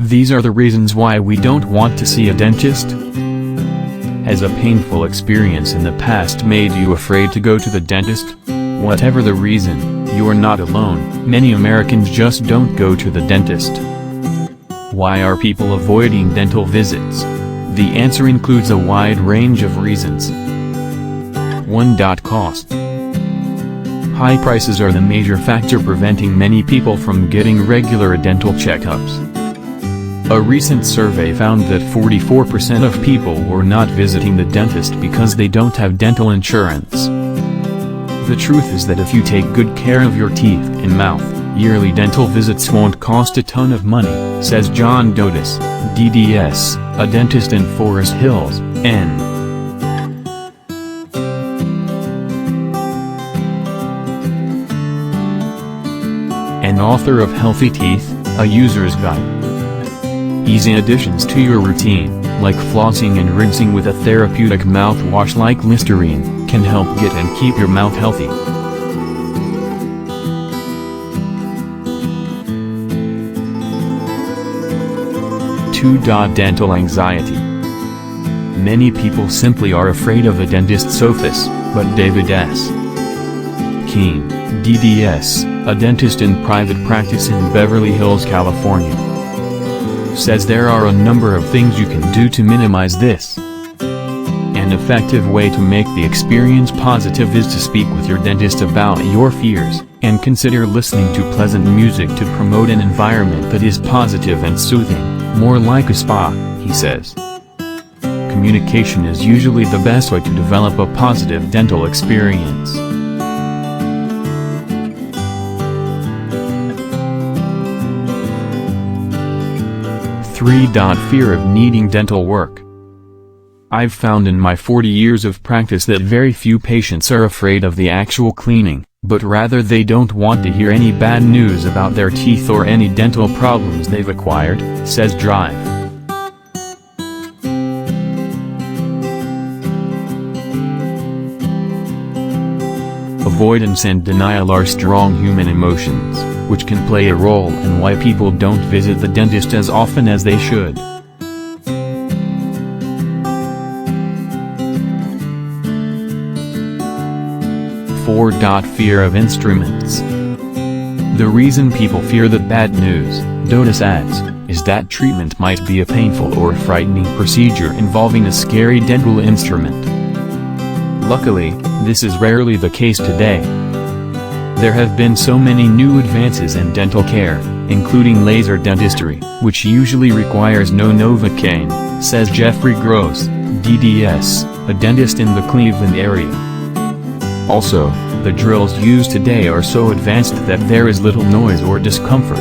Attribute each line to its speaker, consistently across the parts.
Speaker 1: These are the reasons why we don't want to see a dentist. Has a painful experience in the past made you afraid to go to the dentist? Whatever the reason, you're not alone. Many Americans just don't go to the dentist. Why are people avoiding dental visits? The answer includes a wide range of reasons. 1. Cost. High prices are the major factor preventing many people from getting regular dental checkups. A recent survey found that 44% of people were not visiting the dentist because they don't have dental insurance. The truth is that if you take good care of your teeth and mouth, yearly dental visits won't cost a ton of money, says John Dotis, DDS, a dentist in Forest Hills, N. An author of Healthy Teeth, a user's guide. Easy additions to your routine, like flossing and rinsing with a therapeutic mouthwash like Listerine, can help get and keep your mouth healthy. 2. Dental anxiety. Many people simply are afraid of the dentist's office, but David S. Keene, DDS, a dentist in private practice in Beverly Hills, California, says there are a number of things you can do to minimize this. An effective way to make the experience positive is to speak with your dentist about your fears, and consider listening to pleasant music to promote an environment that is positive and soothing, more like a spa, he says. Communication is usually the best way to develop a positive dental experience. 3. Fear of needing dental work. I've found in my 40 years of practice that very few patients are afraid of the actual cleaning, but rather they don't want to hear any bad news about their teeth or any dental problems they've acquired, says Drive. Avoidance and denial are strong human emotions, which can play a role in why people don't visit the dentist as often as they should. 4. Fear of instruments. The reason people fear the bad news, Dotis adds, is that treatment might be a painful or frightening procedure involving a scary dental instrument. Luckily, this is rarely the case today. There have been so many new advances in dental care, including laser dentistry, which usually requires no Novocaine, says Jeffrey Gross, DDS, a dentist in the Cleveland area. Also, the drills used today are so advanced that there is little noise or discomfort.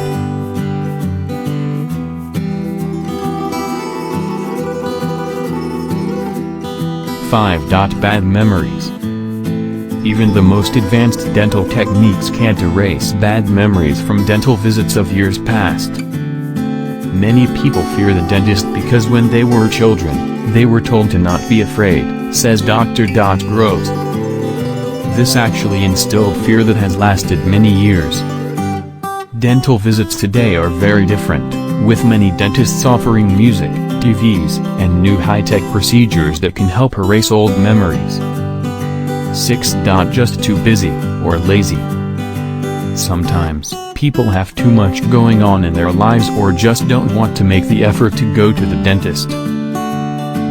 Speaker 1: 5. Bad memories. Even the most advanced dental techniques can't erase bad memories from dental visits of years past. Many people fear the dentist because when they were children, they were told to not be afraid, says Dr. Groves. This actually instilled fear that has lasted many years. Dental visits today are very different, with many dentists offering music, TVs, and new high-tech procedures that can help erase old memories. 6. Just too busy, or lazy. Sometimes, people have too much going on in their lives or just don't want to make the effort to go to the dentist.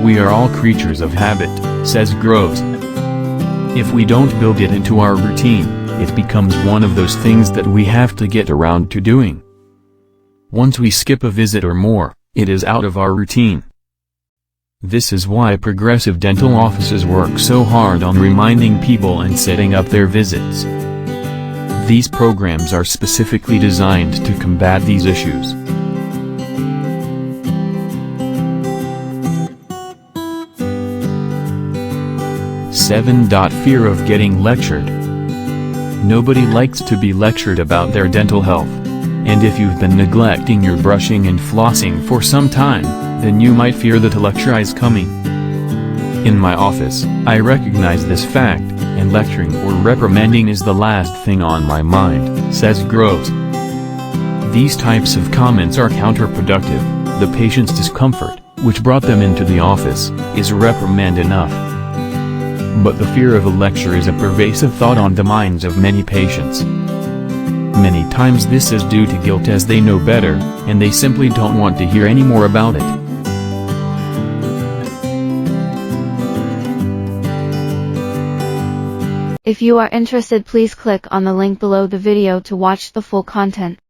Speaker 1: We are all creatures of habit, says Groves. If we don't build it into our routine, it becomes one of those things that we have to get around to doing. Once we skip a visit or more, it is out of our routine. This is why progressive dental offices work so hard on reminding people and setting up their visits. These programs are specifically designed to combat these issues. 7. Fear of getting lectured. Nobody likes to be lectured about their dental health. And if you've been neglecting your brushing and flossing for some time, then you might fear that a lecture is coming. In my office, I recognize this fact, and lecturing or reprimanding is the last thing on my mind, says Groves. These types of comments are counterproductive, The patient's discomfort, which brought them into the office, is reprimand enough. But the fear of a lecture is a pervasive thought on the minds of many patients. Many times this is due to guilt as they know better, and they simply don't want to hear any more about it.
Speaker 2: If you are interested, please click on the link below the video to watch the full content.